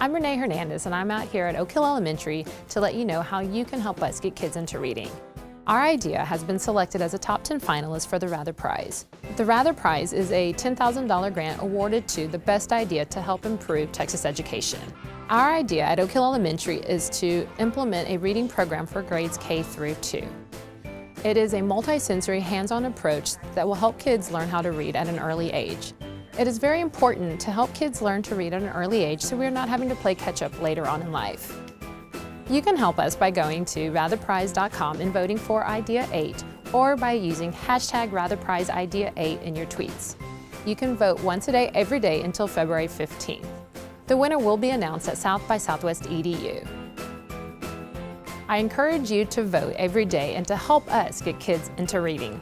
I'm Renee Hernandez, and I'm out here at Oak Hill Elementary to let you know how you can help us get kids into reading. Our idea has been selected as a top 10 finalist for the Rather Prize. The Rather Prize is a $10,000 grant awarded to the best idea to help improve Texas education. Our idea at Oak Hill Elementary is to implement a reading program for grades K through 2. It is a multi-sensory, hands-on approach that will help kids learn how to read at an early age. It is very important to help kids learn to read at an early age so we're not having to play catch-up later on in life. You can help us by going to ratherprize.com and voting for Idea 8 or by using #RatherPrizeIdea8 in your tweets. You can vote once a day, every day until February 15th. The winner will be announced at South by Southwest EDU. I encourage you to vote every day and to help us get kids into reading.